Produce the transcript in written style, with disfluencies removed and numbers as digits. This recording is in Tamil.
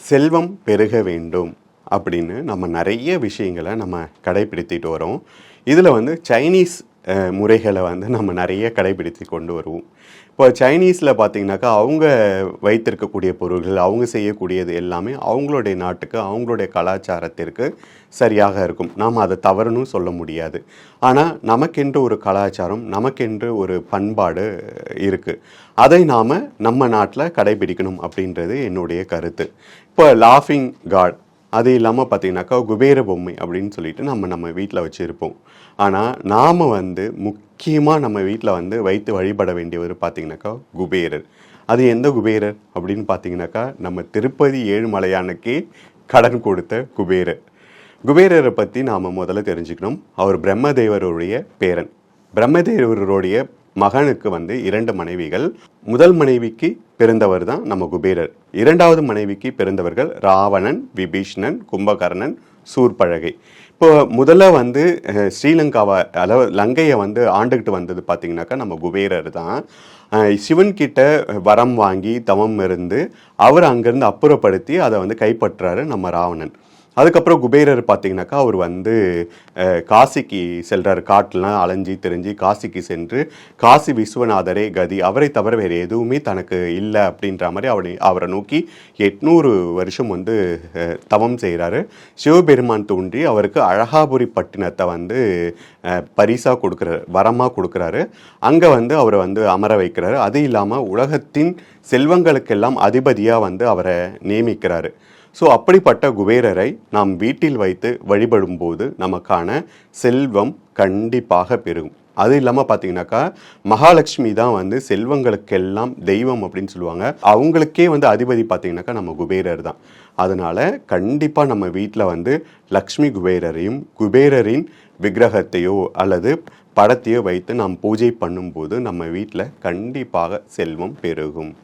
செல்வம் பெருக வேண்டும் அப்படின்னு நம்ம நிறைய விஷயங்களை நம்ம கடைபிடித்திட்டு வரோம். இதில் வந்து சைனீஸ் முறைகளை வந்து நம்ம நிறைய கடைபிடித்து கொண்டு வருவோம். இப்போ சைனீஸில் பார்த்திங்கனாக்கா அவங்க வைத்திருக்கக்கூடிய பொருள்கள், அவங்க செய்யக்கூடியது எல்லாமே அவங்களுடைய நாட்டுக்கு, அவங்களுடைய கலாச்சாரத்திற்கு சரியாக இருக்கும். நாம் அதை தவறுன்னு சொல்ல முடியாது. ஆனால் நமக்கென்று ஒரு கலாச்சாரம், நமக்கென்று ஒரு பண்பாடு இருக்குது. அதை நாம் நம்ம நாட்டில் கடைபிடிக்கணும் அப்படின்றது என்னுடைய கருத்து. இப்போ லாஃபிங் காட், அது இல்லாமல் பார்த்திங்கனாக்கா குபேர பொம்மை அப்படின்னு சொல்லிட்டு நம்ம வீட்டில் வச்சுருப்போம். ஆனால் நாம் வந்து முக்கியமாக நம்ம வீட்டில் வந்து வைத்து வழிபட வேண்டியவர் பார்த்திங்கனாக்கா குபேரர். அது எந்த குபேரர் அப்படின்னு பார்த்திங்கனாக்கா நம்ம திருப்பதி ஏழுமலையானுக்கே கடன் கொடுத்த குபேரர். குபேரரை பற்றி நாம் முதல்ல தெரிஞ்சுக்கணும். அவர் பிரம்மதேவருடைய பேரன். பிரம்மதேவருடைய மகனுக்கு வந்து 2 மனைவிகள். முதல் மனைவிக்கு பிறந்தவர் தான் நம்ம குபேரர். 2வது மனைவிக்கு பிறந்தவர்கள் ராவணன், விபீஷ்ணன், கும்பகர்ணன், சூர்பழகை. இப்போ முதல்ல வந்து ஸ்ரீலங்காவை லங்கையை வந்து ஆண்டுகிட்டு வந்தது பார்த்திங்கனாக்கா நம்ம குபேரர் தான். சிவன்கிட்ட வரம் வாங்கி தவம் இருந்து அவர் அங்கேருந்து அப்புறப்படுத்தி அதை வந்து கைப்பற்றாரு நம்ம ராவணன். அதுக்கப்புறம் குபேரர் பார்த்திங்கனாக்கா அவர் வந்து காசிக்கு செல்கிறார். காட்டெலாம் அலைஞ்சி தெரிஞ்சு காசிக்கு சென்று காசி விஸ்வநாதரே கதி, அவரை தவிர வேறு எதுவுமே தனக்கு இல்லை அப்படின்ற மாதிரி அவரை நோக்கி 800 வருஷம் வந்து தவம் செய்கிறாரு. சிவபெருமான் தோன்றி அவருக்கு அழகாபுரி பட்டினத்தை வந்து பரிசாக கொடுக்குறாரு, வரமாக கொடுக்குறாரு. அங்கே வந்து அவரை வந்து அமர வைக்கிறாரு. அது இல்லாமல் உலகத்தின் செல்வங்களுக்கெல்லாம் அதிபதியாக வந்து அவரை நியமிக்கிறாரு. ஸோ அப்படிப்பட்ட குபேரரை நாம் வீட்டில் வைத்து வழிபடும் போது நமக்கான செல்வம் கண்டிப்பாக பெருகும். அது இல்லாமல் பார்த்தீங்கன்னாக்கா மகாலட்சுமி தான் வந்து செல்வங்களுக்கெல்லாம் தெய்வம் அப்படின்னு சொல்லுவாங்க. அவங்களுக்கே வந்து அதிபதி பார்த்தீங்கன்னாக்கா நம்ம குபேரர் தான். அதனால் கண்டிப்பாக நம்ம வீட்டில் வந்து லக்ஷ்மி குபேரரையும் குபேரரின் விக்கிரகத்தையோ அல்லது படத்தையோ வைத்து நாம் பூஜை பண்ணும்போது நம்ம வீட்டில் கண்டிப்பாக செல்வம் பெருகும்.